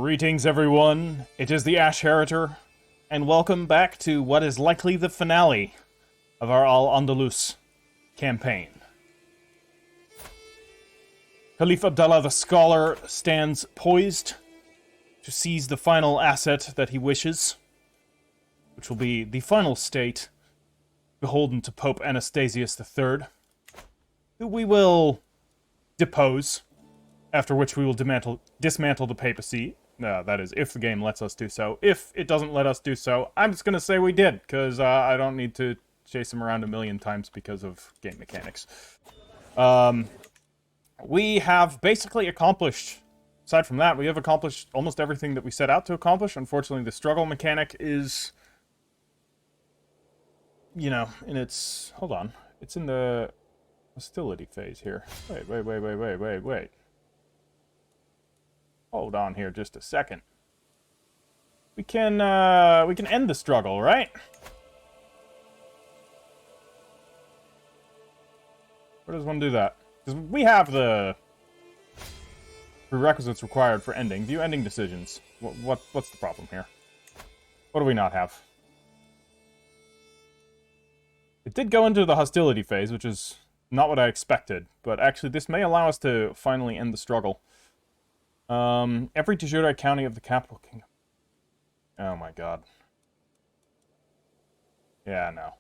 Greetings, everyone. It is the Ash Heriter, and welcome back to what is likely the finale of our Al-Andalus campaign. Caliph Abdallah the Scholar stands poised to seize the final asset that he wishes, which will be the final state beholden to Pope Anastasius III, who we will depose, after which we will dismantle the papacy. That is, if the game lets us do so. If it doesn't let us do so, I'm just going to say we did, because I don't need to chase him around a million times because of game mechanics. We have basically accomplished, aside from that, we have accomplished almost everything that we set out to accomplish. Unfortunately, the struggle mechanic is, you know, in its... Hold on. It's in the hostility phase here. Wait. Hold on here just a second. We can end the struggle, right? Where does one do that? Because we have the prerequisites required for ending. View ending decisions. What's the problem here? What do we not have? It did go into the hostility phase, which is not what I expected, but actually this may allow us to finally end the struggle. Every de jure county of the capital kingdom. Oh my god. Yeah, no.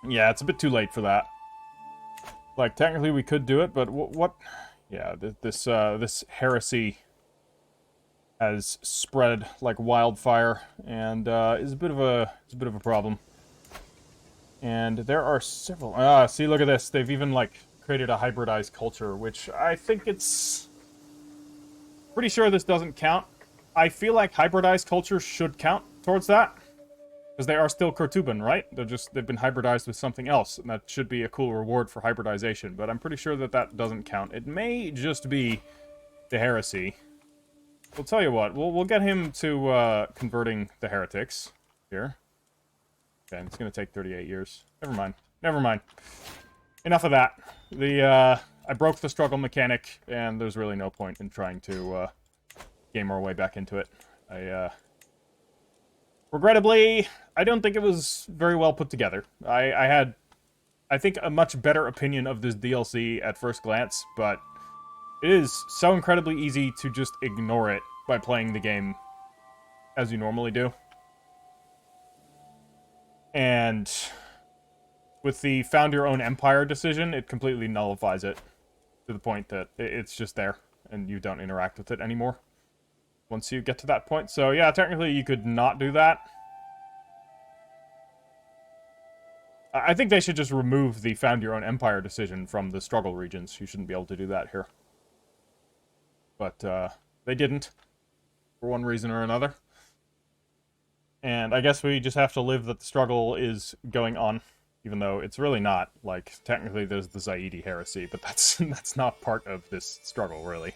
Yeah, it's a bit too late for that. Like, technically we could do it, but what? Yeah, this heresy has spread like wildfire, and is a bit of a problem. And there are several. See, look at this. They've even like created a hybridized culture, which I think it's pretty sure this doesn't count. I feel like hybridized culture should count towards that, because they are still Cortuban, right? They've been hybridized with something else, and that should be a cool reward for hybridization. But I'm pretty sure that doesn't count. It may just be the heresy. We'll tell you what, we'll get him to converting the heretics here. Okay, it's gonna take 38 years. Never mind. Enough of that. I broke the struggle mechanic, and there's really no point in trying to game our way back into it. Regrettably, I don't think it was very well put together. I had, I think, a much better opinion of this DLC at first glance, but it is so incredibly easy to just ignore it by playing the game as you normally do. And with the found your own empire decision, it completely nullifies it to the point that it's just there and you don't interact with it anymore once you get to that point. So yeah, technically you could not do that. I think they should just remove the found your own empire decision from the struggle regions. You shouldn't be able to do that here. But they didn't, for one reason or another. And I guess we just have to live that the struggle is going on, even though it's really not. Like, technically there's the Zaidi heresy, but that's not part of this struggle, really.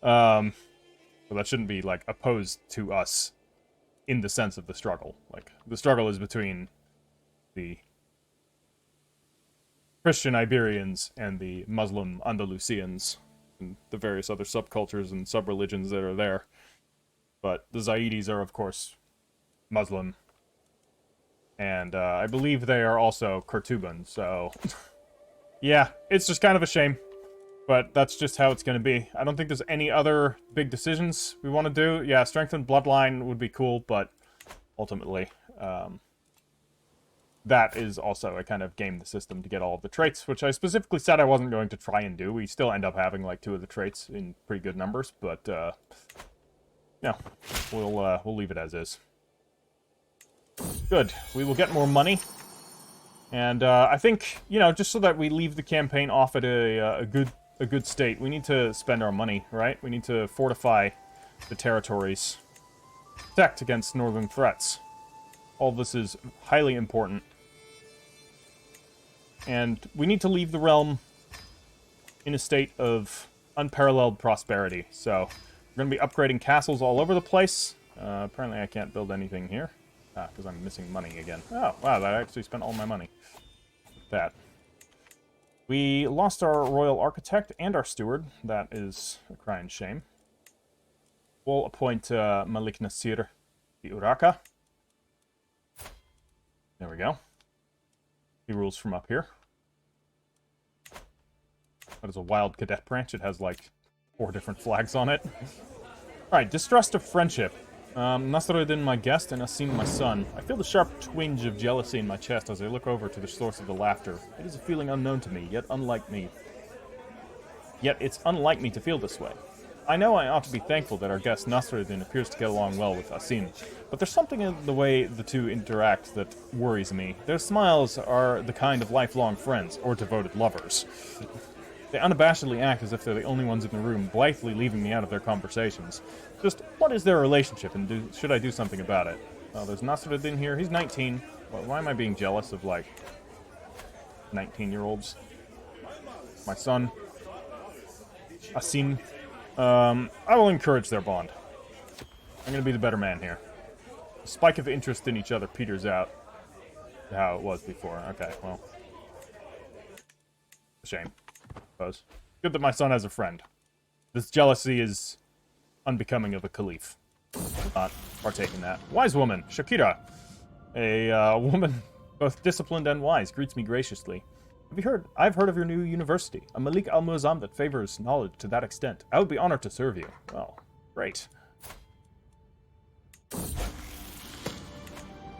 So that shouldn't be, like, opposed to us in the sense of the struggle. Like, the struggle is between the Christian Iberians and the Muslim Andalusians and the various other subcultures and sub-religions that are there. But the Zaidis are, of course, Muslim. And I believe they are also Cortuban, so... yeah, it's just kind of a shame. But that's just how it's going to be. I don't think there's any other big decisions we want to do. Yeah, strengthened bloodline would be cool, but ultimately... that is also a kind of game the system to get all of the traits, which I specifically said I wasn't going to try and do. We still end up having, like, 2 of the traits in pretty good numbers, but, no. We'll leave it as is. Good. We will get more money. And, I think, you know, just so that we leave the campaign off at a good state, we need to spend our money, right? We need to fortify the territories. Protect against northern threats. All this is highly important. And we need to leave the realm in a state of unparalleled prosperity. So, we're going to be upgrading castles all over the place. Apparently I can't build anything here. Ah, because I'm missing money again. Oh, wow, that actually spent all my money. That. We lost our royal architect and our steward. That is a crying shame. We'll appoint Malik Nasir the Uraka. There we go. He rules from up here. That is a wild cadet branch. It has, like, 4 different flags on it. Alright, distrust of friendship. Nasruddin, my guest, and Asim, my son. I feel the sharp twinge of jealousy in my chest as I look over to the source of the laughter. It is a feeling unknown to me, yet unlike me. Yet it's unlike me to feel this way. I know I ought to be thankful that our guest Nasruddin appears to get along well with Asim, but there's something in the way the two interact that worries me. Their smiles are the kind of lifelong friends, or devoted lovers. They unabashedly act as if they're the only ones in the room, blithely leaving me out of their conversations. Just, what is their relationship, and should I do something about it? Oh, there's Nasruddin here. He's 19. Well, why am I being jealous of, like, 19-year-olds? My son, Asim. I will encourage their bond. I'm going to be the better man here. The spike of interest in each other peters out to how it was before. Okay, well. A shame. Suppose. Good that my son has a friend. This jealousy is unbecoming of a caliph. Not partake in that. Wise woman, Shakira. A woman both disciplined and wise, greets me graciously. Have you heard? I've heard of your new university, a Malik al-Muazzam that favors knowledge to that extent. I would be honored to serve you. Well, great.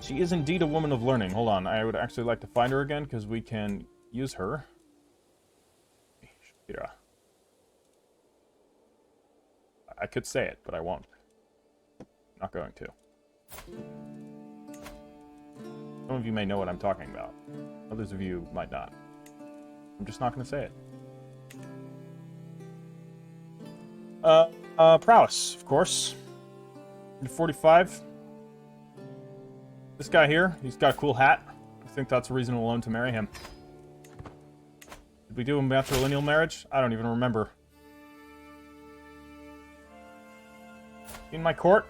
She is indeed a woman of learning. Hold on, I would actually like to find her again, because we can use her. Shakira. I could say it, but I won't. Not going to. Some of you may know what I'm talking about. Others of you might not. I'm just not going to say it. Prowess, of course. 45. This guy here, he's got a cool hat. I think that's a reason alone to marry him. Did we do a matrilineal marriage? I don't even remember. In my court?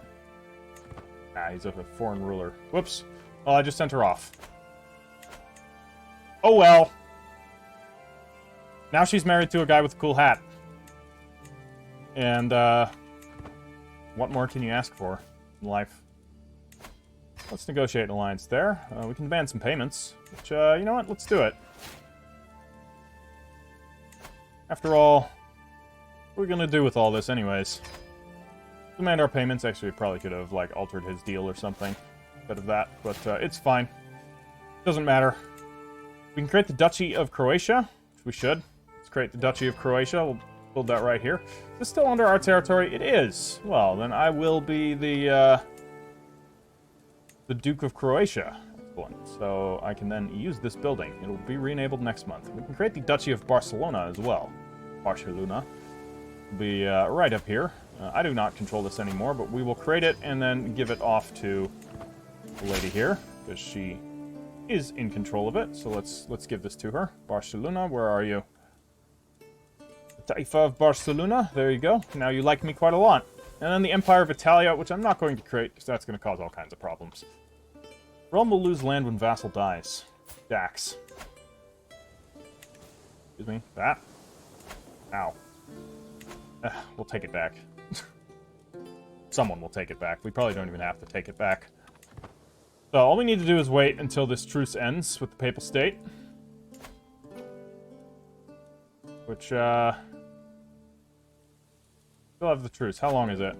Ah, he's a foreign ruler. Whoops. Well, I just sent her off. Oh well. Now she's married to a guy with a cool hat. And, what more can you ask for in life? Let's negotiate an alliance there. We can demand some payments. Which, you know what? Let's do it. After all, what are we gonna do with all this anyways? Demand our payments. Actually, we probably could have, like, altered his deal or something instead of that. But, it's fine. Doesn't matter. We can create the Duchy of Croatia, which we should. Let's create the Duchy of Croatia. We'll build that right here. Is this still under our territory? It is. Well, then I will be the Duke of Croatia. Excellent. So I can then use this building. It'll be re-enabled next month. We can create the Duchy of Barcelona as well. Barcelona will be right up here. I do not control this anymore, but we will create it and then give it off to the lady here, because she is in control of it. So let's give this to her. Barcelona, where are you? The Taifa of Barcelona. There you go. Now you like me quite a lot. And then the Empire of Italia, which I'm not going to create, because that's going to cause all kinds of problems. Rome will lose land when vassal dies. Dax. Excuse me. That. Ow. We'll take it back. Someone will take it back. We probably don't even have to take it back. So all we need to do is wait until this truce ends with the Papal State. Which, still have the truce. How long is it?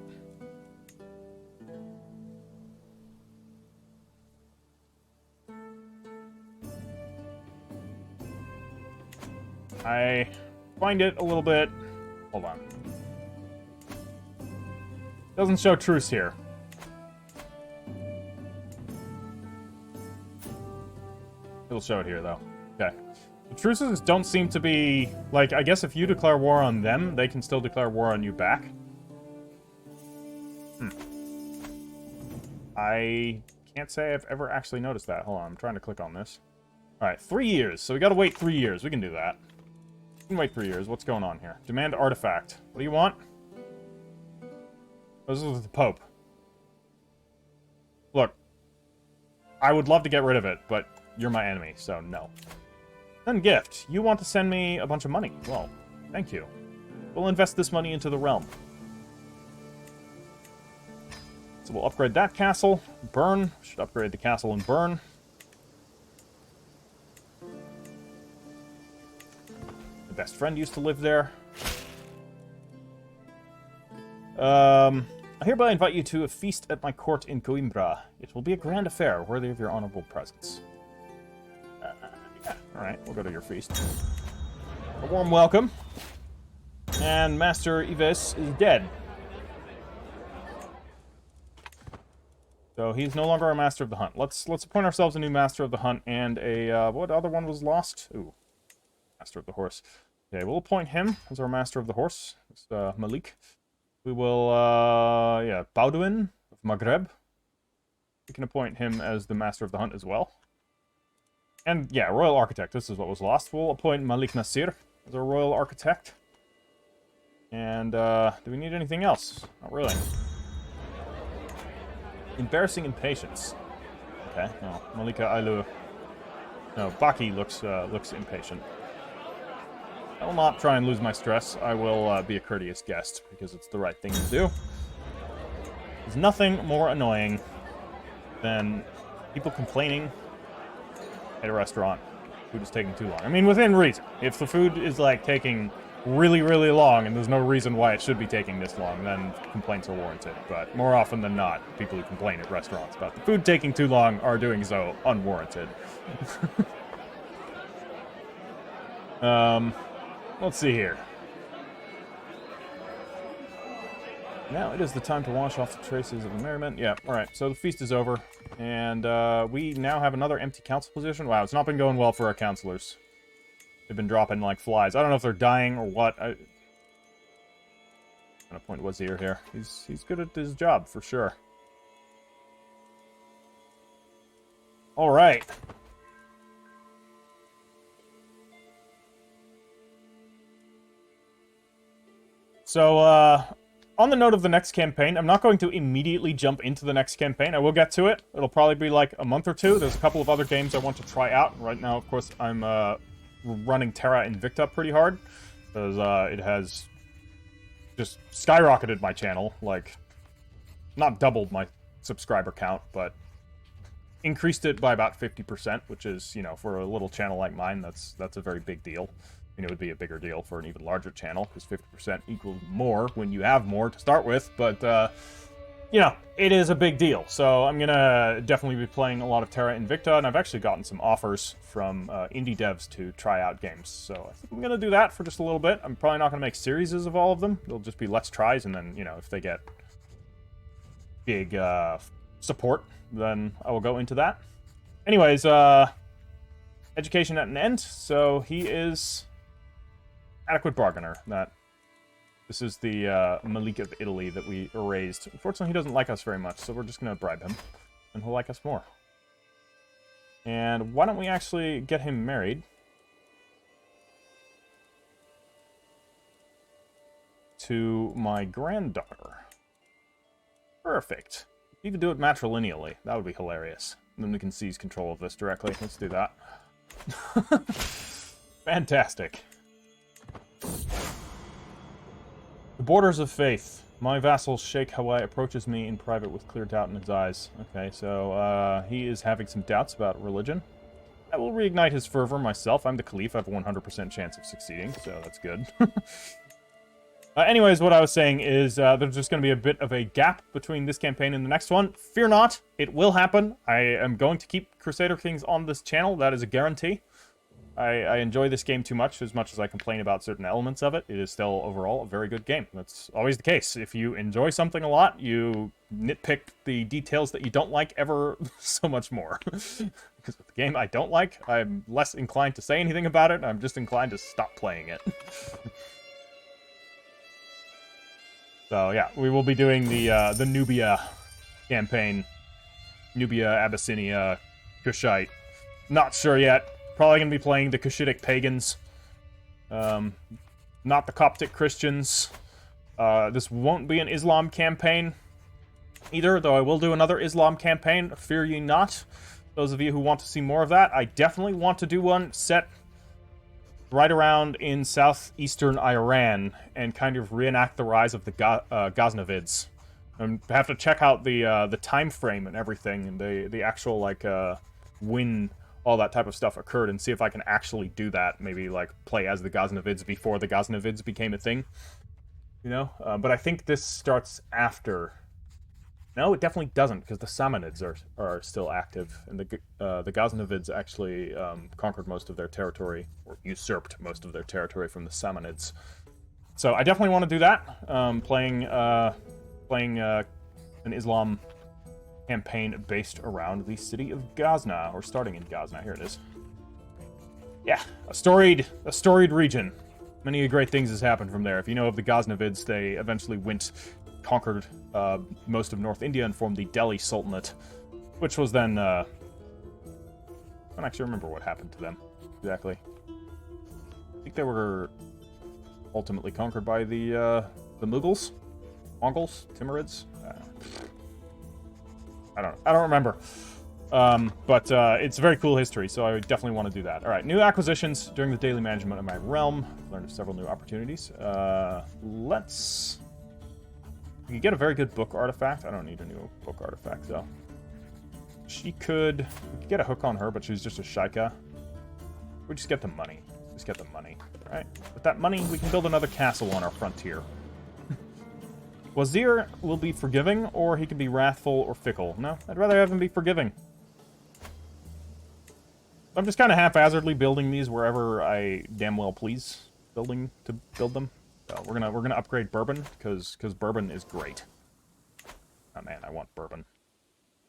I find it a little bit... Hold on. Doesn't show truce here. It'll show it here, though. Okay. The truces don't seem to be... Like, I guess if you declare war on them, they can still declare war on you back. I can't say I've ever actually noticed that. Hold on, I'm trying to click on this. Alright, 3 years. So we gotta wait 3 years. We can do that. We can wait 3 years. What's going on here? Demand artifact. What do you want? Oh, this is the Pope. Look. I would love to get rid of it, but you're my enemy, so no. Then gift. You want to send me a bunch of money. Well, thank you. We'll invest this money into the realm. So we'll upgrade that castle. Burn. Should upgrade the castle and burn. My best friend used to live there. I hereby invite you to a feast at my court in Coimbra. It will be a grand affair, worthy of your honorable presence. Yeah, alright, we'll go to your feast. A warm welcome. And Master Yves is dead. So he's no longer our Master of the Hunt. Let's appoint ourselves a new Master of the Hunt and a, what other one was lost? Ooh, Master of the Horse. Okay, we'll appoint him as our Master of the Horse. It's Malik. We will, yeah, Baudouin of Maghreb. We can appoint him as the Master of the Hunt as well. And, yeah, Royal Architect. This is what was lost. We'll appoint Malik Nasir as our Royal Architect. And, do we need anything else? Not really. Embarrassing impatience. Okay, no. Malika Ailu. No, Baki looks impatient. I will not try and lose my stress. I will be a courteous guest, because it's the right thing to do. There's nothing more annoying than people complaining at a restaurant. Food is taking too long. I mean, within reason. If the food is, like, taking really, really long, and there's no reason why it should be taking this long, then complaints are warranted. But more often than not, people who complain at restaurants about the food taking too long are doing so unwarranted. Let's see here. Now it is the time to wash off the traces of the merriment. Yeah, alright, so the feast is over. And we now have another empty council position. Wow, it's not been going well for our councilors. They've been dropping like flies. I don't know if they're dying or what. I'm gonna point Wazir here. He's good at his job, for sure. Alright. So, on the note of the next campaign, I'm not going to immediately jump into the next campaign. I will get to it. It'll probably be like a month or two. There's a couple of other games I want to try out. Right now, of course, I'm running Terra Invicta pretty hard, because it has just skyrocketed my channel. Like, not doubled my subscriber count, but increased it by about 50%, which is, you know, for a little channel like mine, that's a very big deal. I mean, it would be a bigger deal for an even larger channel, because 50% equals more when you have more to start with, but, you know, it is a big deal. So I'm gonna definitely be playing a lot of Terra Invicta, and I've actually gotten some offers from indie devs to try out games. So I think I'm gonna do that for just a little bit. I'm probably not gonna make series of all of them. It'll just be let's tries, and then, you know, if they get big support, then I will go into that. Anyways, education at an end. So he is adequate bargainer. This is the Malik of Italy that we erased. Unfortunately, he doesn't like us very much, so we're just going to bribe him, and he'll like us more. And why don't we actually get him married to my granddaughter? Perfect. Even do it matrilineally. That would be hilarious. And then we can seize control of this directly. Let's do that. Fantastic. The borders of faith. My vassal Sheikh Hawaii approaches me in private with clear doubt in his eyes. Okay, so he is having some doubts about religion. I will reignite his fervor myself. I'm the Caliph. I have a 100% chance of succeeding, so that's good. Anyways, what I was saying is there's just going to be a bit of a gap between this campaign and the next one. Fear not, it will happen. I am going to keep Crusader Kings on this channel. That is a guarantee. I enjoy this game too much as I complain about certain elements of it. It is still, overall, a very good game. That's always the case. If you enjoy something a lot, you nitpick the details that you don't like ever so much more. Because with the game I don't like, I'm less inclined to say anything about it. I'm just inclined to stop playing it. So, yeah, we will be doing the Nubia campaign. Nubia, Abyssinia, Kushite. Not sure yet. Probably going to be playing the Cushitic pagans. Not the Coptic Christians. This won't be an Islam campaign either, though I will do another Islam campaign. Fear ye not. Those of you who want to see more of that, I definitely want to do one set right around in southeastern Iran and kind of reenact the rise of the Ghaznavids. And have to check out the time frame and everything, and the actual, like, when all that type of stuff occurred, and see if I can actually do that. Maybe, like, play as the Ghaznavids before the Ghaznavids became a thing. You know? But I think this starts after... No, it definitely doesn't, because the Samanids are still active, and the Ghaznavids actually conquered most of their territory, or usurped most of their territory from the Samanids. So I definitely want to do that, playing an Islam campaign based around the city of Ghazna, or starting in Ghazna. Here it is. Yeah, a storied region. Many great things has happened from there. If you know of the Ghaznavids, they eventually conquered most of North India and formed the Delhi Sultanate, which was then, I don't actually remember what happened to them, exactly. I think they were ultimately conquered by the Mughals? Mongols? Timurids? I don't remember. But it's a very cool history, so I definitely want to do that. Alright, new acquisitions during the daily management of my realm. Learned of several new opportunities. We could get a very good book artifact. I don't need a new book artifact, though. We could get a hook on her, but she's just a Shaika. We just get the money. Just get the money. Alright, with that money, we can build another castle on our frontier. Wazir will be forgiving, or he can be wrathful or fickle. No, I'd rather have him be forgiving. I'm just kind of haphazardly building these wherever I damn well please to build them. So we're gonna upgrade Bourbon, because Bourbon is great. Oh man, I want Bourbon.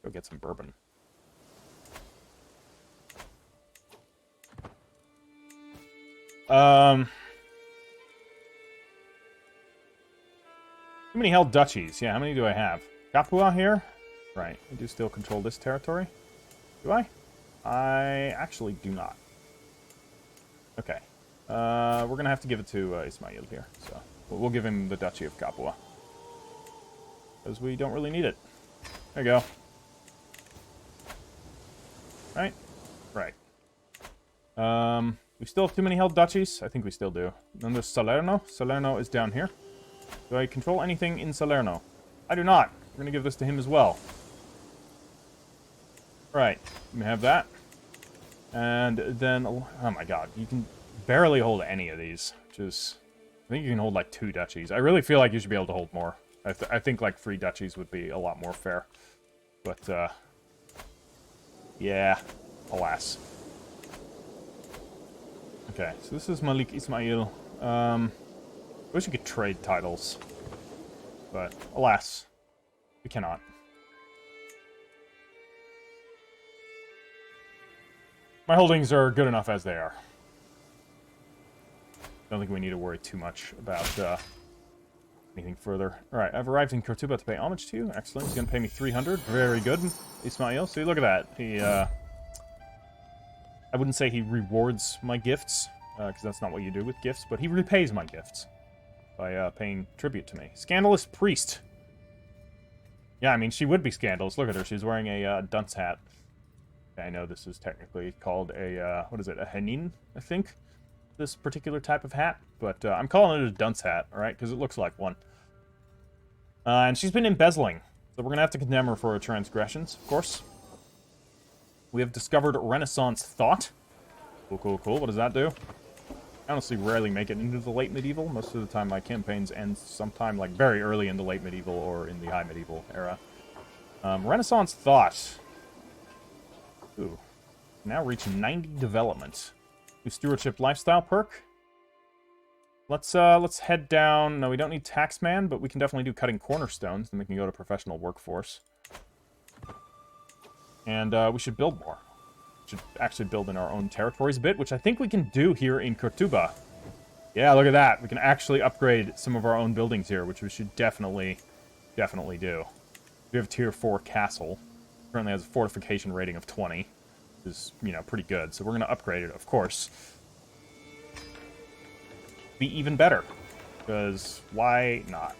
Go get some Bourbon. Too many held duchies. Yeah, how many do I have? Capua here? Right, I do still control this territory. Do I? I actually do not. Okay. We're going to have to give it to Ismail here. So we'll give him the Duchy of Capua. Because we don't really need it. There you go. Right? Right. We still have too many held duchies? I think we still do. Then there's Salerno. Salerno is down here. Do I control anything in Salerno? I do not. We're going to give this to him as well. Right. Let me have that. And then... Oh my god. You can barely hold any of these. Which is... I think you can hold like 2 duchies. I really feel like you should be able to hold more. I think like 3 duchies would be a lot more fair. But, yeah. Alas. Okay, so this is Malik Ismail. I wish we could trade titles. But, alas. We cannot. My holdings are good enough as they are. Don't think we need to worry too much about anything further. Alright, I've arrived in Cortuba to pay homage to you. Excellent. He's going to pay me 300. Very good, Ismail. See, look at that. He, I wouldn't say he rewards my gifts, because that's not what you do with gifts, but he repays my gifts by paying tribute to me. Scandalous priest. Yeah, I mean, she would be scandalous. Look at her. She's wearing a dunce hat. I know this is technically called a, what is it, a henin, I think? This particular type of hat. But I'm calling it a dunce hat, alright? Because it looks like one. And she's been embezzling. So we're going to have to condemn her for her transgressions, of course. We have discovered Renaissance thought. Cool, cool, cool. What does that do? I honestly rarely make it into the late medieval. Most of the time my campaigns end sometime like very early in the late medieval or in the high medieval era. Renaissance thought. Ooh. Now reach 90 development. New stewardship lifestyle perk. Let's head down. No, we don't need taxman, but we can definitely do cutting cornerstones. Then we can go to professional workforce. And we should build more. We should actually build in our own territories a bit, which I think we can do here in Cortuba. Yeah, look at that. We can actually upgrade some of our own buildings here, which we should definitely do. We have a tier 4 castle. Currently has a fortification rating of 20. Which is, you know, pretty good. So we're going to upgrade it, of course. Be even better. Because why not?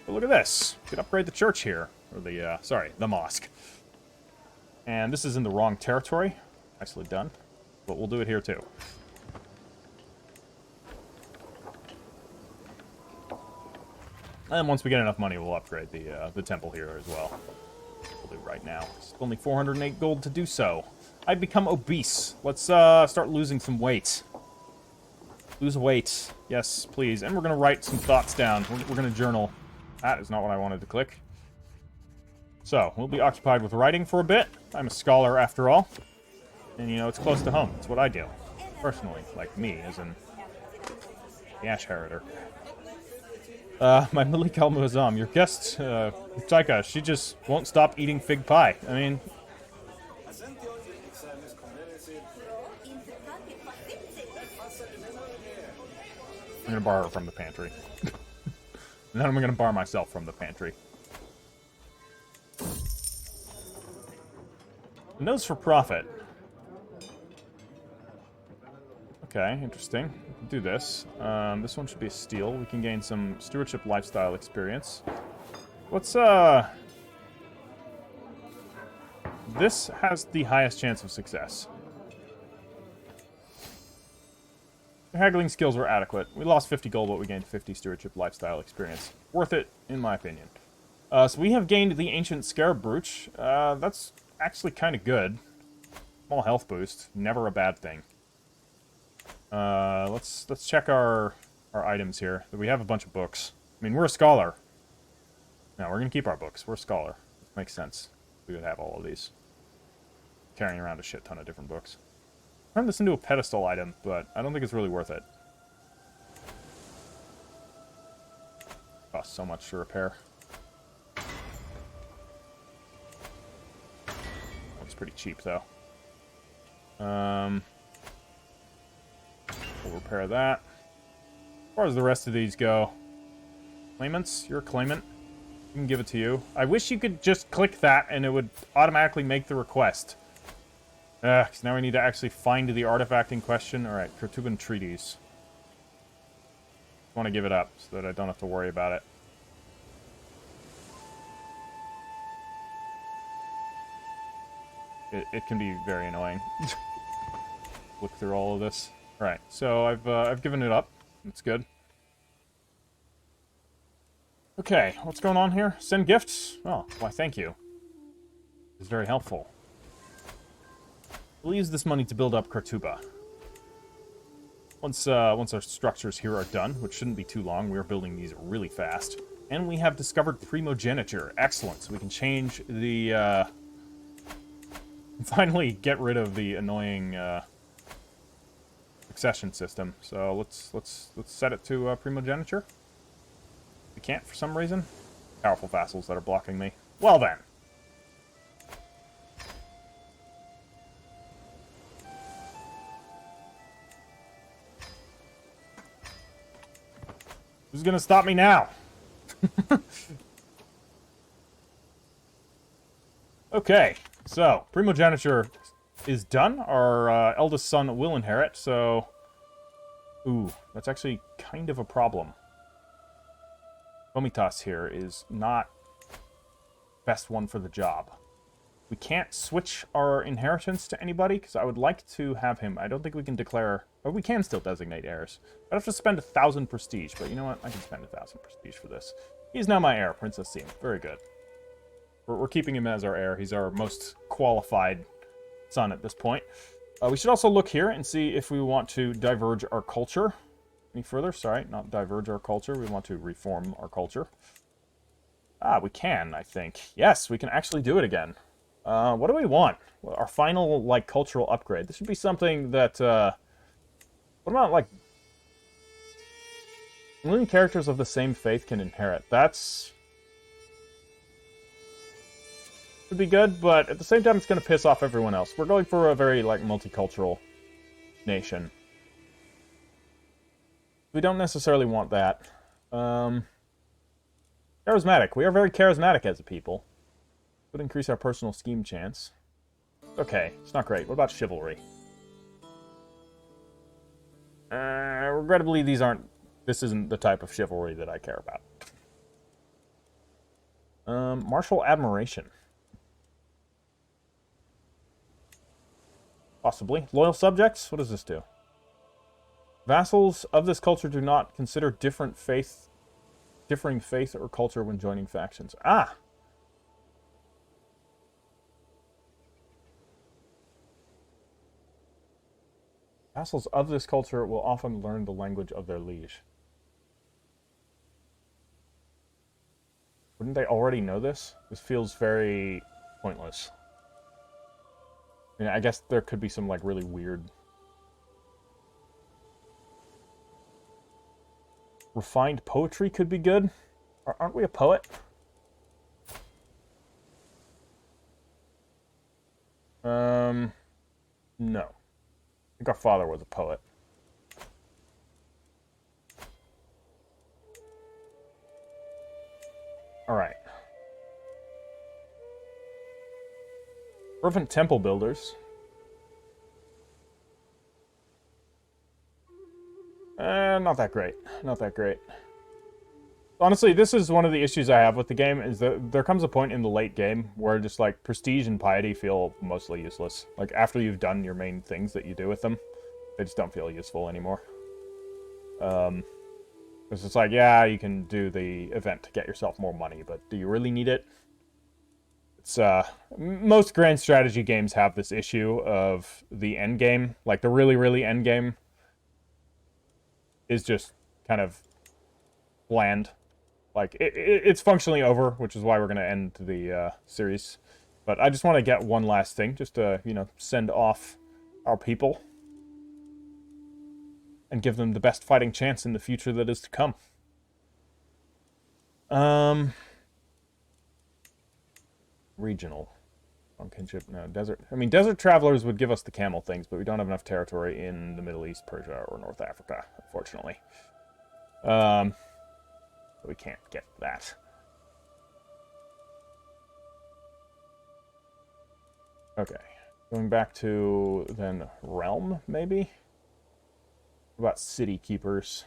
But look at this. We could upgrade the church here. Or the, sorry, the mosque. And this is in the wrong territory. Nicely done. But we'll do it here too. And once we get enough money, we'll upgrade the temple here as well. We'll do right now. It's only 408 gold to do so. I've become obese. Let's start losing some weight. Lose weight. Yes, please. And we're going to write some thoughts down. We're going to journal. That is not what I wanted to click. So, we'll be occupied with writing for a bit. I'm a scholar, after all. And, you know, it's close to home. It's what I do. Personally. Like me, as in the Ash Heriter. My Malik Al-Muazzam, your guest, Taika, she just won't stop eating fig pie. I mean... I'm gonna borrow her from the pantry. And then I'm gonna bar myself from the pantry. Nose for profit. Okay, interesting. We can do this. This one should be a steal. We can gain some stewardship lifestyle experience. What's, This has the highest chance of success. The haggling skills were adequate. We lost 50 gold, but we gained 50 stewardship lifestyle experience. Worth it, in my opinion. So we have gained the Ancient Scarab Brooch. That's actually kind of good. Small health boost. Never a bad thing. Let's check our items here. We have a bunch of books. I mean, we're a scholar. No, we're going to keep our books. We're a scholar. Makes sense. We would have all of these. Carrying around a shit ton of different books. Turn this into a pedestal item, but I don't think it's really worth it. Costs so much to repair. It's pretty cheap, though. We'll repair that. As far as the rest of these go, claimants, you're a claimant. We can give it to you. I wish you could just click that and it would automatically make the request. Because now we need to actually find the artifact in question. Alright, Kurtuban Treaties. I want to give it up so that I don't have to worry about it. It can be very annoying. Look through all of this. Alright, so I've given it up. That's good. Okay, what's going on here? Send gifts? Oh, why thank you. It's very helpful. We'll use this money to build up Kurtuba. Once our structures here are done, which shouldn't be too long, we are building these really fast. And we have discovered primogeniture. Excellent. So we can change the, finally get rid of the annoying, succession system. So let's set it to, primogeniture. We can't for some reason. Powerful vassals that are blocking me. Well then. Who's gonna stop me now? Okay, so primogeniture is done. Our eldest son will inherit, so... Ooh, that's actually kind of a problem. Komitas here is not best one for the job. We can't switch our inheritance to anybody, because I would like to have him. I don't think we can declare... Or we can still designate heirs. I'd have to spend 1,000 prestige, but you know what? I can spend 1,000 prestige for this. He's now my heir, Princess Seem. Very good. We're keeping him as our heir. He's our most qualified son at this point. We should also look here and see if we want to diverge our culture any further. Sorry, not diverge our culture. We want to reform our culture. Ah, we can, I think. Yes, we can actually do it again. What do we want? Our final, like, cultural upgrade. This should be something that, what about, like... Only characters of the same faith can inherit. That's... would be good, but at the same time, it's going to piss off everyone else. We're going for a very, like, multicultural nation. We don't necessarily want that. Charismatic. We are very charismatic as a people. Would increase our personal scheme chance. Okay, it's not great. What about chivalry? Regrettably, this isn't the type of chivalry that I care about. Martial admiration. Possibly. Loyal subjects? What does this do? Vassals of this culture do not consider differing faith or culture when joining factions. Ah! Vassals of this culture will often learn the language of their liege. Wouldn't they already know this? This feels very pointless. I mean, I guess there could be some, like, really weird... Refined poetry could be good. Aren't we a poet? No. I think our father was a poet. Alright. Fervent temple builders. Not that great. Not that great. Honestly, this is one of the issues I have with the game, is that there comes a point in the late game where just, like, prestige and piety feel mostly useless. Like, after you've done your main things that you do with them, they just don't feel useful anymore. It's just like, yeah, you can do the event to get yourself more money, but do you really need it? It's, most grand strategy games have this issue of the end game. Like, the really, really end game is just kind of bland. Like, it's functionally over, which is why we're going to end the series. But I just want to get one last thing, just to, you know, send off our people. And give them the best fighting chance in the future that is to come. Regional. On kinship, no. Desert. I mean, desert travelers would give us the camel things, but we don't have enough territory in the Middle East, Persia, or North Africa, unfortunately. We can't get that. Okay. Going back to, then, Realm, maybe? What about city keepers?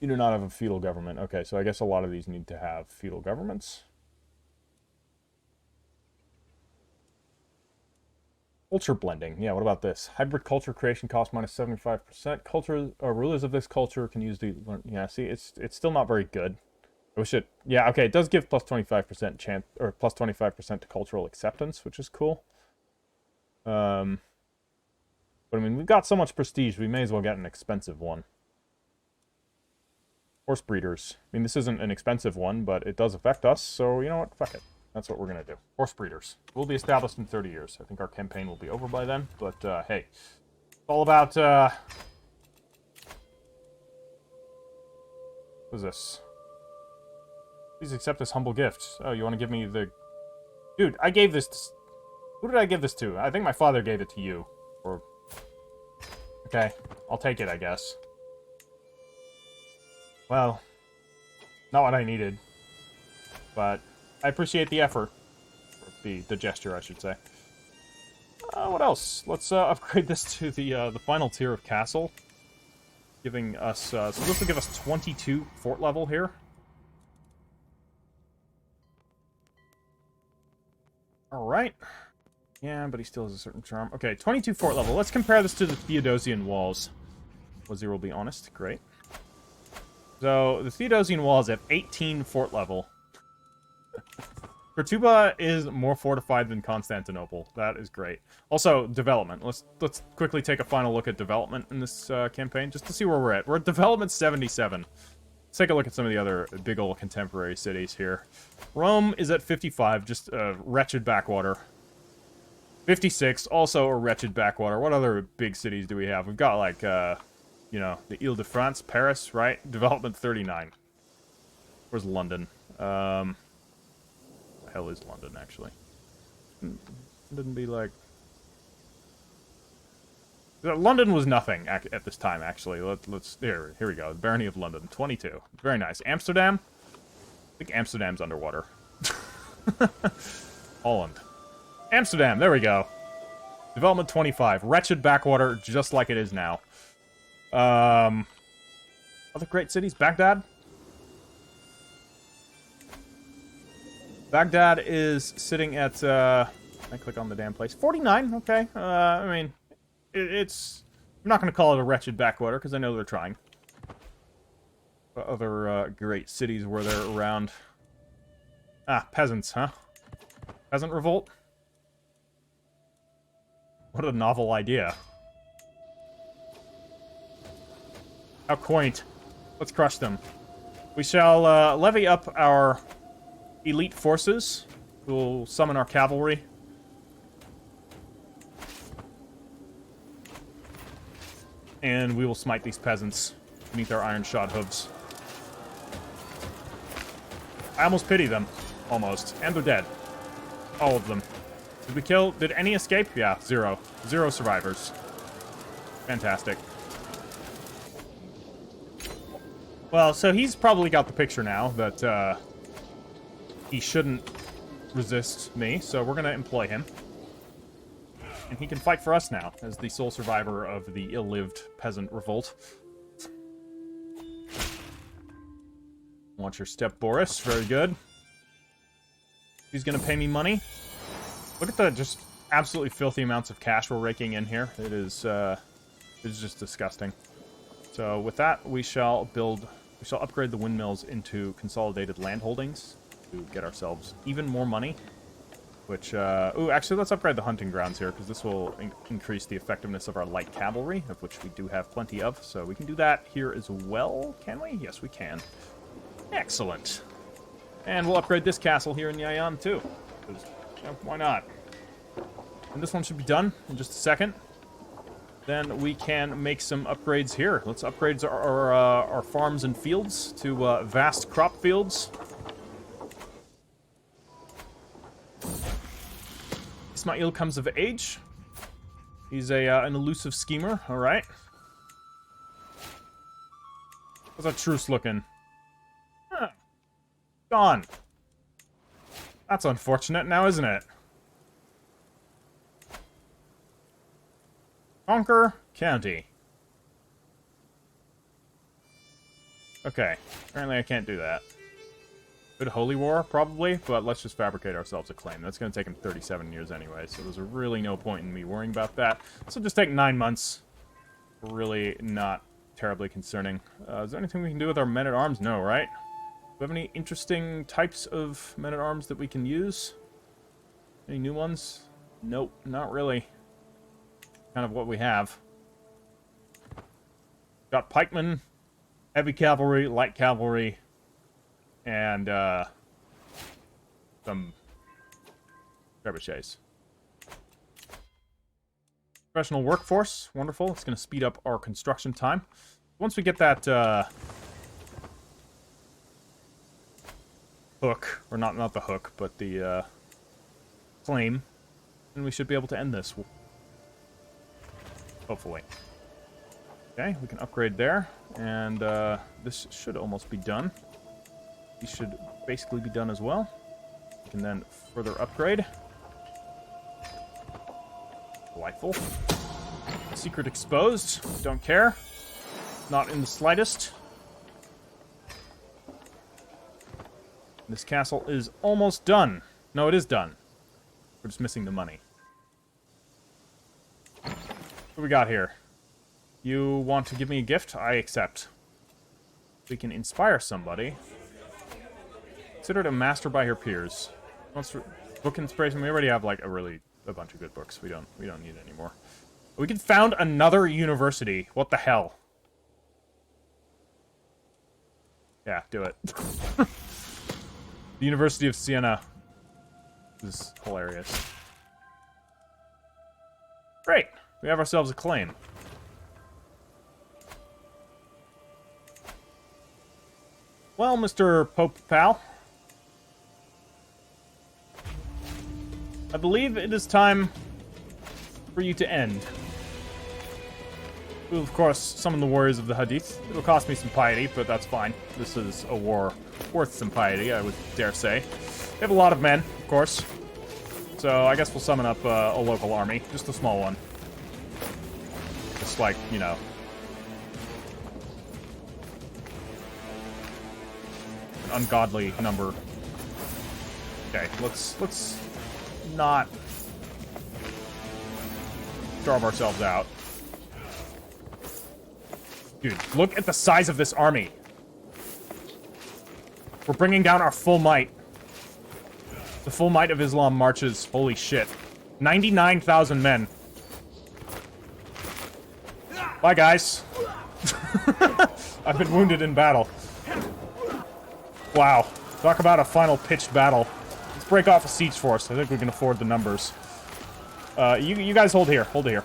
You do not have a feudal government. Okay, so I guess a lot of these need to have feudal governments. Culture blending. Yeah, what about this? Hybrid culture creation cost minus 75%. Culture, rulers of this culture can use the... Yeah, see, it's still not very good. I wish it... Yeah, okay, it does give plus 25% chance... Or plus 25% to cultural acceptance, which is cool. But, I mean, we've got so much prestige, we may as well get an expensive one. Horse breeders. I mean, this isn't an expensive one, but it does affect us, so you know what? Fuck it. That's what we're going to do. Horse breeders. We'll be established in 30 years. I think our campaign will be over by then, but, hey. It's all about, what is this? Please accept this humble gift. Oh, you want to give me the... Dude, I gave this to... Who did I give this to? I think my father gave it to you. Or... Okay, I'll take it, I guess. Well, not what I needed. But I appreciate the effort. Or the gesture, I should say. What else? Let's upgrade this to the final tier of castle. Giving us... so this will give us 22 fort level here. Alright. Yeah, but he still has a certain charm. Okay, 22 fort level. Let's compare this to the Theodosian walls. Wazir will be honest. Great. So, the Theodosian walls have 18 fort level. Cortuba is more fortified than Constantinople. That is great. Also, development. Let's quickly take a final look at development in this campaign, just to see where we're at. We're at development 77. Let's take a look at some of the other big old contemporary cities here. Rome is at 55, just a wretched backwater. 56, also a wretched backwater. What other big cities do we have? We've got, like, you know, the Ile-de-France, Paris, right? Development 39. Where's London? The hell is London, actually? Wouldn't be like... London was nothing at this time, actually. Let's here we go. The Barony of London, 22. Very nice. Amsterdam? I think Amsterdam's underwater. Holland. Amsterdam, there we go. Development 25. Wretched backwater, just like it is now. Other great cities? Baghdad? Baghdad is sitting at, I click on the damn place. 49, okay. I mean, it's... I'm not going to call it a wretched backwater, because I know they're trying. But other great cities where they're around. Ah, peasants, huh? Peasant revolt? What a novel idea. How quaint. Let's crush them. We shall levy up our elite forces. We'll summon our cavalry. And we will smite these peasants beneath our iron-shod hooves. I almost pity them. Almost. And they're dead. All of them. Did we kill... Did any escape? Yeah, 0. 0 survivors. Fantastic. Well, so he's probably got the picture now that he shouldn't resist me, so we're going to employ him. And he can fight for us now, as the sole survivor of the ill-lived peasant revolt. Watch your step, Boris. Very good. He's gonna pay me money. Look at the just absolutely filthy amounts of cash we're raking in here. It is just disgusting. So with that, we shall upgrade the windmills into consolidated land holdings to get ourselves even more money. Which, ooh, actually, let's upgrade the hunting grounds here, because this will increase the effectiveness of our light cavalry, of which we do have plenty of. So we can do that here as well, can we? Yes, we can. Excellent. And we'll upgrade this castle here in Yayan, too. Because, you know, why not? And this one should be done in just a second. Then we can make some upgrades here. Let's upgrade our farms and fields to vast crop fields. Ismail comes of age. He's an elusive schemer, alright. How's that truce looking? Huh. Gone. That's unfortunate now, isn't it? Conquer County. Okay. Apparently I can't do that. Good Holy War, probably, but let's just fabricate ourselves a claim. That's going to take him 37 years anyway, so there's really no point in me worrying about that. This will just take 9 months. Really not terribly concerning. Is there anything we can do with our men-at-arms? No, right? Do we have any interesting types of men-at-arms that we can use? Any new ones? Nope, not really. Kind of what we have. Got pikemen, heavy cavalry, light cavalry, and some trebuchets. Professional workforce, wonderful. It's going to speed up our construction time. Once we get that hook, or not the hook, but the claim, then we should be able to end this. Hopefully. Okay, we can upgrade there, and this should almost be done. These should basically be done as well. We can then further upgrade. Delightful. Secret exposed. Don't care. Not in the slightest. This castle is almost done. No, it is done. We're just missing the money. What do we got here? You want to give me a gift? I accept. We can inspire somebody. Considered a master by her peers. Book inspiration. We already have like a bunch of good books. We don't need it anymore. We can found another university. What the hell? Yeah, do it. The University of Siena is hilarious. Great. We have ourselves a claim. Well, Mr. Pope Pal, I believe it is time for you to end. We will, of course, summon the warriors of the Hadith. It'll cost me some piety, but that's fine. This is a war worth some piety, I would dare say. We have a lot of men, of course. So I guess we'll summon up a local army. Just a small one. Just like, you know. An ungodly number. Okay, let's not starve ourselves out. Dude, look at the size of this army. We're bringing down our full might. The full might of Islam marches. Holy shit. 99,000 men. Bye, guys. I've been wounded in battle. Wow. Talk about a final pitched battle. Let's break off a siege force. I think we can afford the numbers. You guys hold here. Hold here.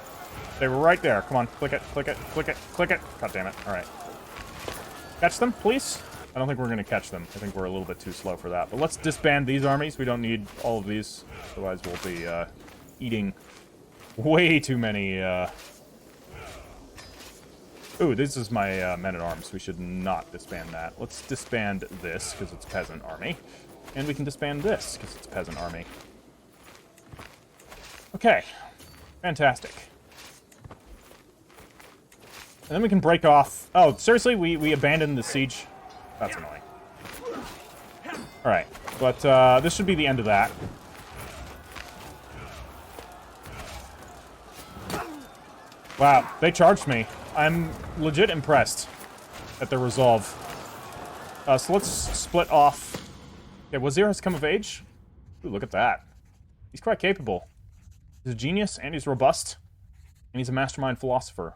They were right there. Come on. Click it. Click it. Click it. Click it. God damn it. Alright. Catch them, please? I don't think we're going to catch them. I think we're a little bit too slow for that. But let's disband these armies. We don't need all of these. Otherwise we'll be eating way too many... Ooh, this is my men-at-arms. We should not disband that. Let's disband this, because it's peasant army. And we can disband this, because it's peasant army. Okay. Fantastic. And then we can break off... Oh, seriously? We abandoned the siege? That's annoying. Alright. But this should be the end of that. Wow, they charged me. I'm legit impressed at their resolve. So let's split off. Okay, Wazir has come of age. Ooh, look at that. He's quite capable. He's a genius, and he's robust. And he's a mastermind philosopher.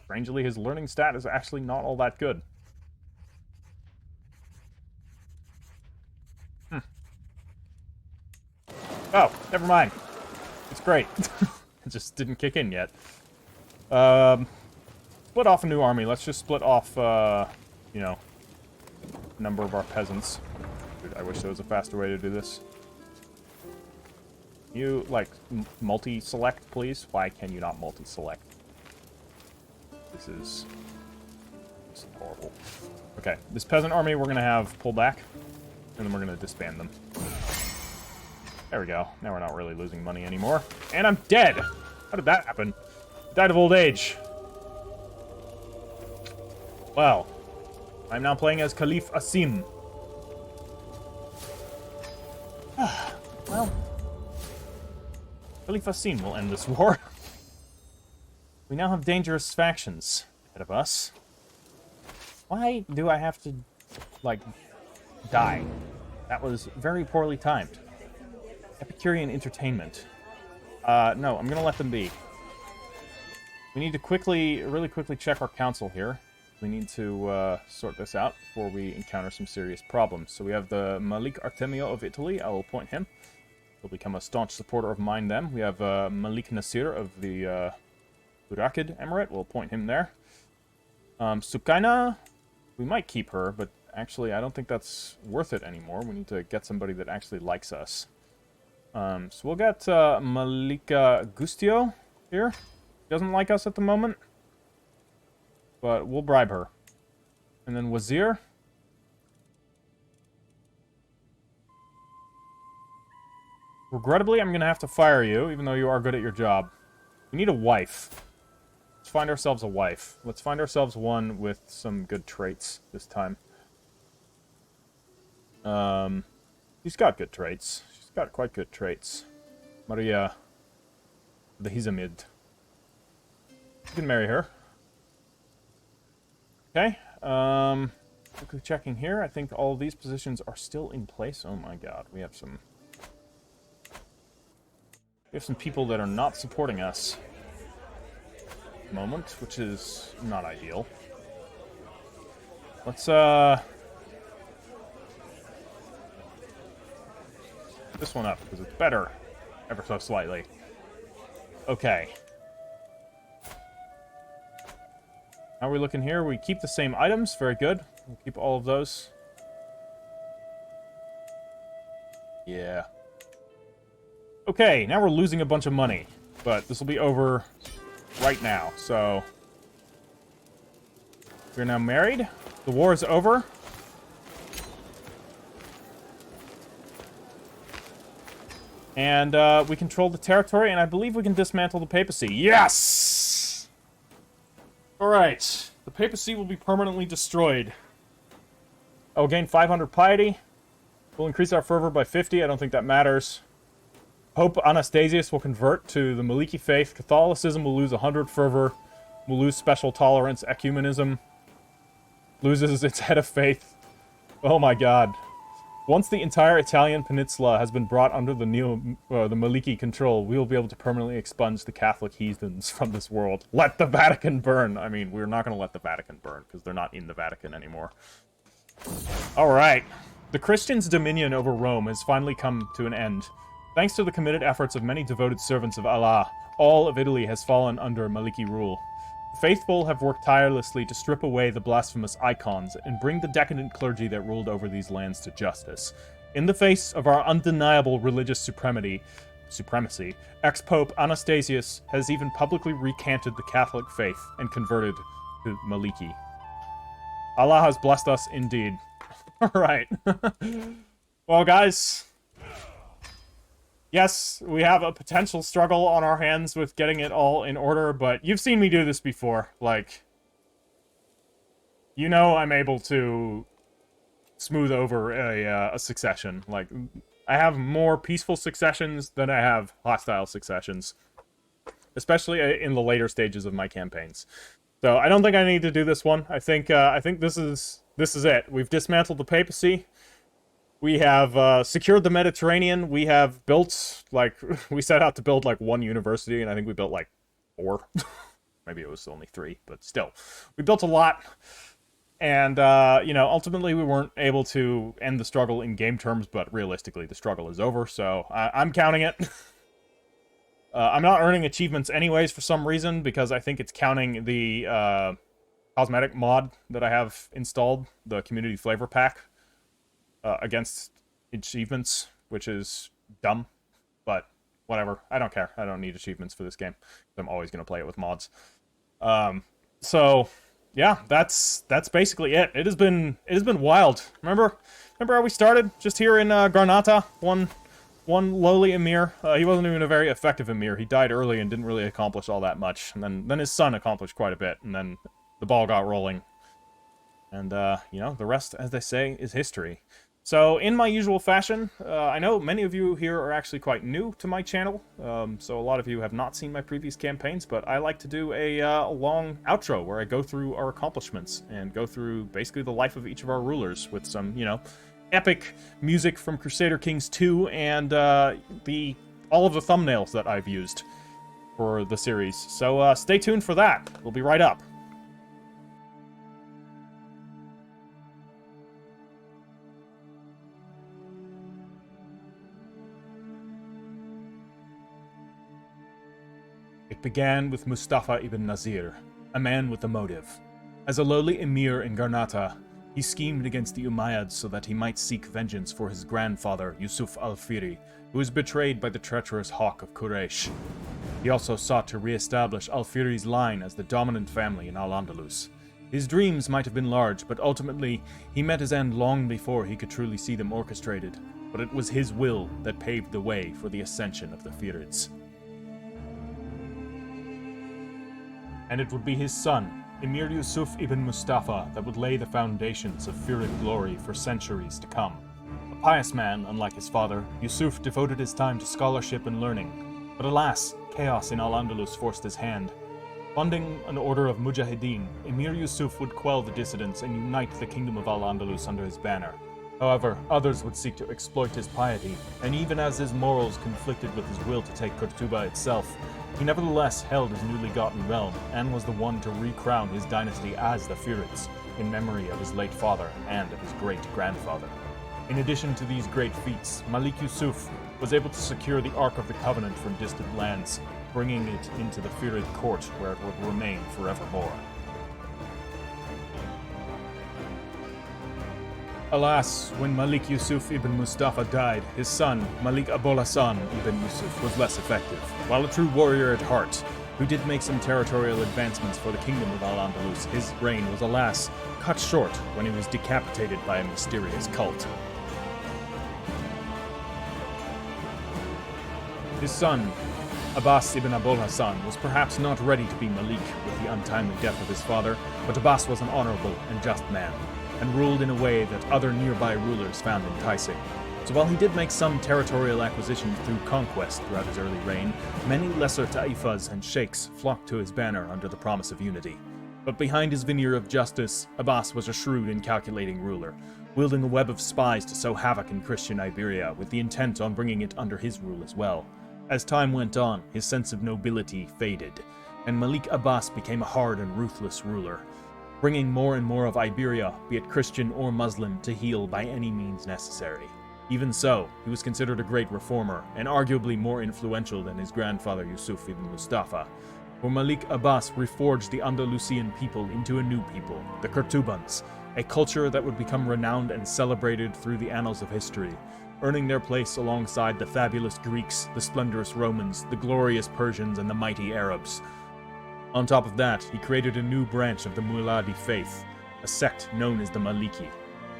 Strangely, his learning stat is actually not all that good. Oh, never mind. It's great. It just didn't kick in yet. Split off a new army. Let's just split off, you know, a number of our peasants. Dude, I wish there was a faster way to do this. You, like, multi-select, please? Why can you not multi-select? This is horrible. Okay, this peasant army we're going to have pull back, and then we're going to disband them. There we go. Now we're not really losing money anymore. And I'm dead! How did that happen? Died of old age. Well, I'm now playing as Caliph Asim. Well, Caliph Asim will end this war. We now have dangerous factions ahead of us. Why do I have to, like, die? That was very poorly timed. Epicurean entertainment. No, I'm gonna let them be. We need to really quickly check our council here. We need to sort this out before we encounter some serious problems. So we have the Malik Artemio of Italy. I will appoint him. He'll become a staunch supporter of mine then. We have Malik Nasir of the Burakid Emirate. We'll appoint him there. Sukaina, we might keep her, but actually I don't think that's worth it anymore. We need to get somebody that actually likes us. So we'll get Malika Gustio here. Doesn't like us at the moment, but we'll bribe her. And then Wazir. Regrettably, I'm going to have to fire you, even though you are good at your job. We need a wife. Let's find ourselves a wife. Let's find ourselves one with some good traits this time. She's got good traits. She's got quite good traits. Maria the Hizamid. You can marry her. Okay. Quickly checking here. I think all of these positions are still in place. Oh my god. We have some people that are not supporting us at the moment, which is not ideal. Let's this one up, because it's better ever so slightly. Okay. How are we looking here? We keep the same items. Very good. We'll keep all of those. Yeah. Okay, now we're losing a bunch of money. But this will be over right now, so... We're now married. The war is over. And we control the territory, and I believe we can dismantle the papacy. Yes! Alright. The papacy will be permanently destroyed. I will gain 500 piety. We'll increase our fervor by 50. I don't think that matters. Pope Anastasius will convert to the Maliki faith. Catholicism will lose 100 fervor, will lose special tolerance. Ecumenism loses its head of faith. Oh my god. Once the entire Italian peninsula has been brought under the Maliki control, we will be able to permanently expunge the Catholic heathens from this world. Let the Vatican burn! I mean, we're not going to let the Vatican burn, because they're not in the Vatican anymore. Alright. The Christians' dominion over Rome has finally come to an end. Thanks to the committed efforts of many devoted servants of Allah, all of Italy has fallen under Maliki rule. The faithful have worked tirelessly to strip away the blasphemous icons and bring the decadent clergy that ruled over these lands to justice. In the face of our undeniable religious supremacy, ex-Pope Anastasius has even publicly recanted the Catholic faith and converted to Maliki. Allah has blessed us indeed. Alright. Well, guys, yes, we have a potential struggle on our hands with getting it all in order, but you've seen me do this before. Like, you know I'm able to smooth over a succession. Like, I have more peaceful successions than I have hostile successions. Especially in the later stages of my campaigns. So, I don't think I need to do this one. I think this is it. We've dismantled the papacy. We have secured the Mediterranean. We have built, like, we set out to build, like, 1 university, and I think we built, like, 4. Maybe it was only 3, but still. We built a lot, and, you know, ultimately we weren't able to end the struggle in game terms, but realistically the struggle is over, so I'm counting it. I'm not earning achievements anyways for some reason, because I think it's counting the cosmetic mod that I have installed, the Community Flavor Pack. Against achievements, which is dumb, but whatever. I don't care. I don't need achievements for this game. I'm always going to play it with mods. So yeah, that's basically it. It has been wild. Remember how we started? Just here in Garnata, one lowly emir. He wasn't even a very effective emir. He died early and didn't really accomplish all that much. And then his son accomplished quite a bit, and then the ball got rolling. And you know, the rest, as they say, is history. So, in my usual fashion, I know many of you here are actually quite new to my channel, so a lot of you have not seen my previous campaigns, but I like to do a long outro where I go through our accomplishments and go through basically the life of each of our rulers with some, you know, epic music from Crusader Kings 2 and all of the thumbnails that I've used for the series. So stay tuned for that. We'll be right up. It began with Mustafa ibn Nazir, a man with a motive. As a lowly emir in Garnata, he schemed against the Umayyads so that he might seek vengeance for his grandfather, Yusuf al-Firi, who was betrayed by the treacherous hawk of Quraysh. He also sought to re-establish al-Firi's line as the dominant family in Al-Andalus. His dreams might have been large, but ultimately, he met his end long before he could truly see them orchestrated. But it was his will that paved the way for the ascension of the Firids. And it would be his son, Emir Yusuf ibn Mustafa, that would lay the foundations of Firid glory for centuries to come. A pious man, unlike his father, Yusuf devoted his time to scholarship and learning. But alas, chaos in Al-Andalus forced his hand. Funding an order of mujahideen, Emir Yusuf would quell the dissidents and unite the kingdom of Al-Andalus under his banner. However, others would seek to exploit his piety, and even as his morals conflicted with his will to take Cordoba itself, he nevertheless held his newly gotten realm, and was the one to recrown his dynasty as the Firids, in memory of his late father and of his great-grandfather. In addition to these great feats, Malik Yusuf was able to secure the Ark of the Covenant from distant lands, bringing it into the Firid court where it would remain forevermore. Alas, when Malik Yusuf ibn Mustafa died, his son, Malik Abul Hassan ibn Yusuf, was less effective. While a true warrior at heart, who did make some territorial advancements for the kingdom of Al-Andalus, his reign was, alas, cut short when he was decapitated by a mysterious cult. His son, Abbas ibn Abul Hassan, was perhaps not ready to be Malik with the untimely death of his father, but Abbas was an honorable and just man, and ruled in a way that other nearby rulers found enticing. So while he did make some territorial acquisitions through conquest throughout his early reign, many lesser ta'ifas and sheikhs flocked to his banner under the promise of unity. But behind his veneer of justice, Abbas was a shrewd and calculating ruler, wielding a web of spies to sow havoc in Christian Iberia with the intent on bringing it under his rule as well. As time went on, his sense of nobility faded, and Malik Abbas became a hard and ruthless ruler, bringing more and more of Iberia, be it Christian or Muslim, to heel by any means necessary. Even so, he was considered a great reformer, and arguably more influential than his grandfather Yusuf ibn Mustafa, for Malik Abbas reforged the Andalusian people into a new people, the Kurtubans, a culture that would become renowned and celebrated through the annals of history, earning their place alongside the fabulous Greeks, the splendorous Romans, the glorious Persians, and the mighty Arabs. On top of that, he created a new branch of the Muladi faith, a sect known as the Maliki,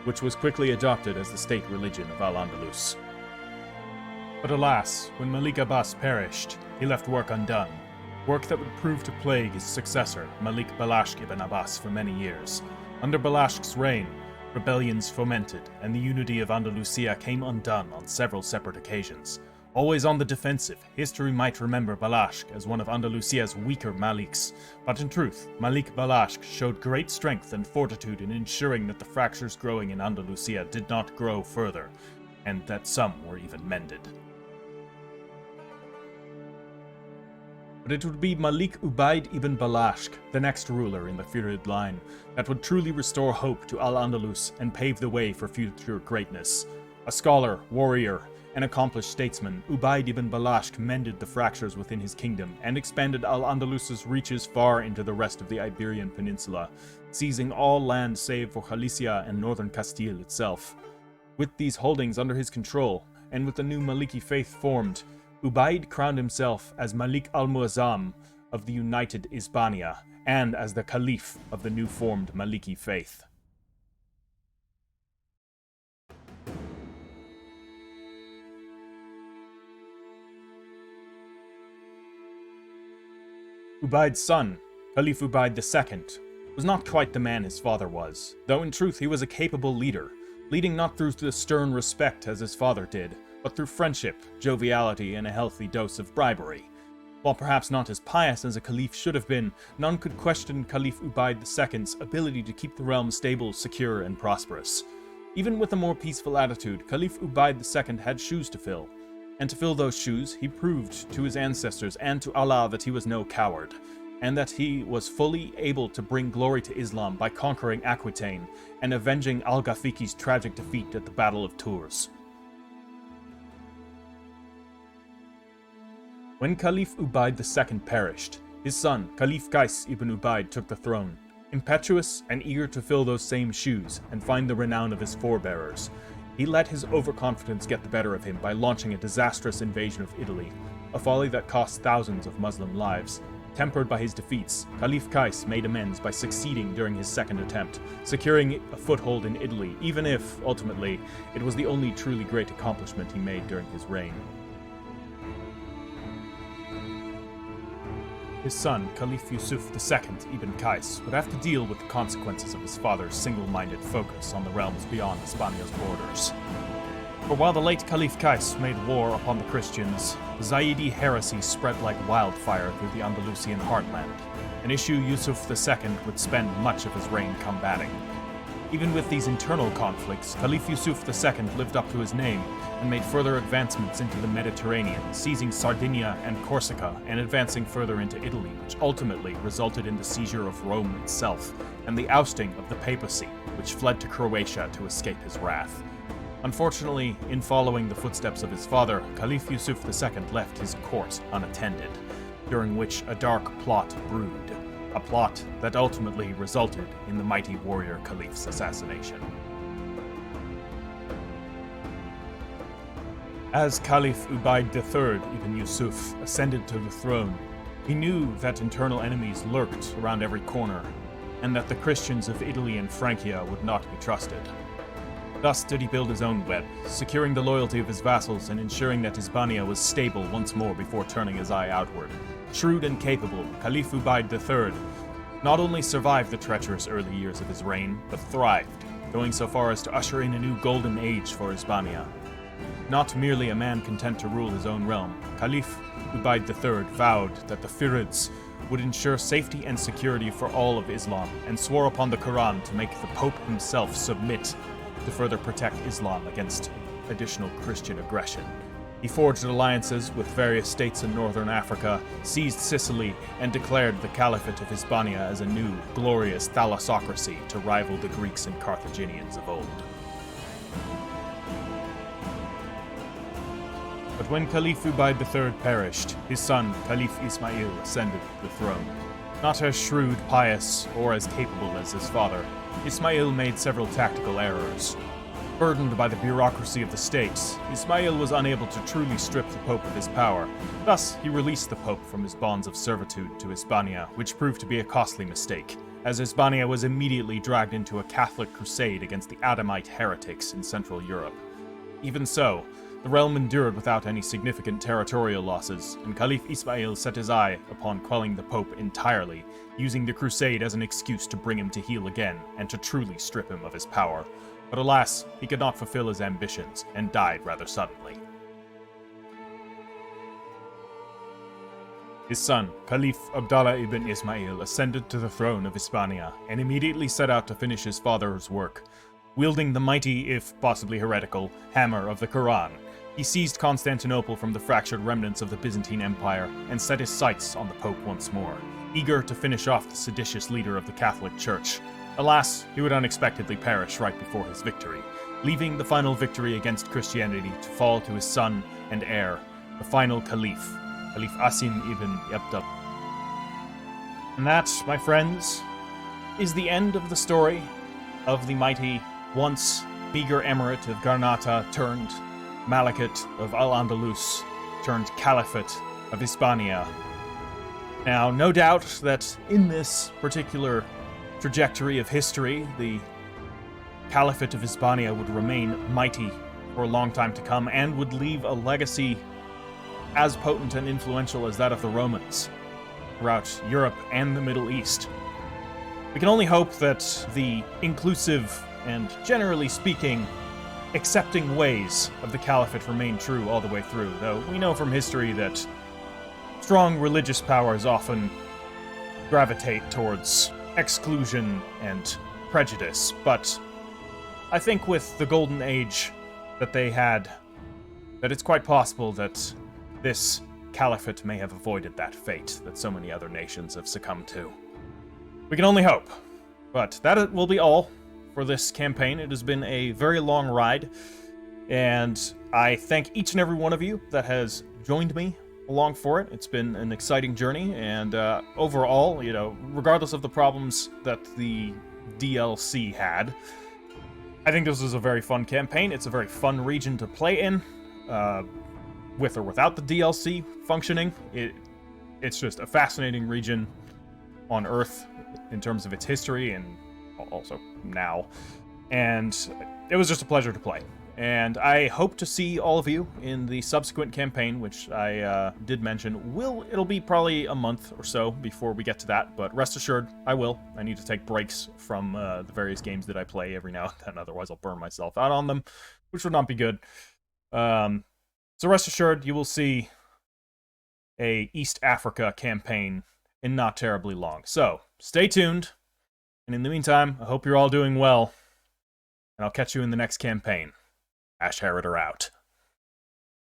which was quickly adopted as the state religion of Al-Andalus. But alas, when Malik Abbas perished, he left work undone, work that would prove to plague his successor, Malik Balashk ibn Abbas, for many years. Under Balashk's reign, rebellions fomented, and the unity of Andalusia came undone on several separate occasions. Always on the defensive, history might remember Balashk as one of Andalusia's weaker Maliks, but in truth, Malik Balashk showed great strength and fortitude in ensuring that the fractures growing in Andalusia did not grow further, and that some were even mended. But it would be Malik Ubaid ibn Balashk, the next ruler in the Furid line, that would truly restore hope to Al-Andalus and pave the way for future greatness. A scholar, warrior, and accomplished statesman, Ubaid ibn Balashk mended the fractures within his kingdom and expanded Al-Andalus's reaches far into the rest of the Iberian Peninsula, seizing all land save for Galicia and northern Castile itself. With these holdings under his control, and with the new Maliki faith formed, Ubaid crowned himself as Malik al-Muazzam of the united Hispania, and as the Caliph of the new formed Maliki faith. Ubaid's son, Caliph Ubaid II, was not quite the man his father was, though in truth he was a capable leader, leading not through the stern respect as his father did, but through friendship, joviality, and a healthy dose of bribery. While perhaps not as pious as a caliph should have been, none could question Caliph Ubaid II's ability to keep the realm stable, secure, and prosperous. Even with a more peaceful attitude, Caliph Ubaid II had shoes to fill, and to fill those shoes, he proved to his ancestors and to Allah that he was no coward, and that he was fully able to bring glory to Islam by conquering Aquitaine and avenging Al-Ghafiqi's tragic defeat at the Battle of Tours. When Caliph Ubaid II perished, his son, Caliph Qais ibn Ubaid, took the throne, impetuous and eager to fill those same shoes and find the renown of his forebearers. He let his overconfidence get the better of him by launching a disastrous invasion of Italy, a folly that cost thousands of Muslim lives. Tempered by his defeats, Caliph Qais made amends by succeeding during his second attempt, securing a foothold in Italy, even if, ultimately, it was the only truly great accomplishment he made during his reign. His son, Caliph Yusuf II ibn Qais, would have to deal with the consequences of his father's single-minded focus on the realms beyond Hispania's borders. For while the late Caliph Qais made war upon the Christians, Zaydi heresy spread like wildfire through the Andalusian heartland, an issue Yusuf II would spend much of his reign combating. Even with these internal conflicts, Caliph Yusuf II lived up to his name and made further advancements into the Mediterranean, seizing Sardinia and Corsica and advancing further into Italy, which ultimately resulted in the seizure of Rome itself and the ousting of the papacy, which fled to Croatia to escape his wrath. Unfortunately, in following the footsteps of his father, Caliph Yusuf II left his court unattended, during which a dark plot brewed. A plot that ultimately resulted in the mighty warrior Caliph's assassination. As Caliph Ubaid III ibn Yusuf ascended to the throne, he knew that internal enemies lurked around every corner, and that the Christians of Italy and Francia would not be trusted. Thus did he build his own web, securing the loyalty of his vassals and ensuring that Hispania was stable once more before turning his eye outward. Shrewd and capable, Caliph Ubaid III not only survived the treacherous early years of his reign, but thrived, going so far as to usher in a new golden age for Hispania. Not merely a man content to rule his own realm, Caliph Ubayd III vowed that the Furids would ensure safety and security for all of Islam, and swore upon the Quran to make the Pope himself submit to further protect Islam against additional Christian aggression. He forged alliances with various states in northern Africa, seized Sicily, and declared the Caliphate of Hispania as a new, glorious thalassocracy to rival the Greeks and Carthaginians of old. But when Caliph Ubayd III perished, his son, Caliph Ismail, ascended the throne. Not as shrewd, pious, or as capable as his father, Ismail made several tactical errors. Burdened by the bureaucracy of the state, Ismail was unable to truly strip the Pope of his power. Thus, he released the Pope from his bonds of servitude to Hispania, which proved to be a costly mistake, as Hispania was immediately dragged into a Catholic crusade against the Adamite heretics in Central Europe. Even so, the realm endured without any significant territorial losses, and Caliph Ismail set his eye upon quelling the Pope entirely, using the crusade as an excuse to bring him to heel again and to truly strip him of his power. But alas, he could not fulfill his ambitions, and died rather suddenly. His son, Caliph Abdallah ibn Ismail, ascended to the throne of Hispania, and immediately set out to finish his father's work. Wielding the mighty, if possibly heretical, hammer of the Quran, he seized Constantinople from the fractured remnants of the Byzantine Empire, and set his sights on the Pope once more, eager to finish off the seditious leader of the Catholic Church. Alas, he would unexpectedly perish right before his victory, leaving the final victory against Christianity to fall to his son and heir, the final Caliph, Caliph Asim ibn Abdullah. And that, my friends, is the end of the story of the mighty, once meager emirate of Granada turned Malakate of Al-Andalus turned Caliphate of Hispania. Now, no doubt that in this particular trajectory of history, the Caliphate of Hispania would remain mighty for a long time to come, and would leave a legacy as potent and influential as that of the Romans throughout Europe and the Middle East. We can only hope that the inclusive and, generally speaking, accepting ways of the Caliphate remain true all the way through, though we know from history that strong religious powers often gravitate towards exclusion and prejudice, but I think with the golden age that they had, that it's quite possible that this caliphate may have avoided that fate that so many other nations have succumbed to. We can only hope. But that will be all for this campaign. It has been a very long ride, and I thank each and every one of you that has joined me along for it. It's been an exciting journey, and overall, you know, regardless of the problems that the DLC had, I think this is a very fun campaign. It's a very fun region to play in, with or without the DLC functioning. It's just a fascinating region on Earth in terms of its history and also now, and it was just a pleasure to play. And I hope to see all of you in the subsequent campaign, which I did mention. It'll be probably a month or so before we get to that, but rest assured, I will. I need to take breaks from the various games that I play every now and then, otherwise I'll burn myself out on them, which would not be good. So rest assured, you will see a East Africa campaign in not terribly long. So, stay tuned, and in the meantime, I hope you're all doing well, and I'll catch you in the next campaign. Ash Heriter out.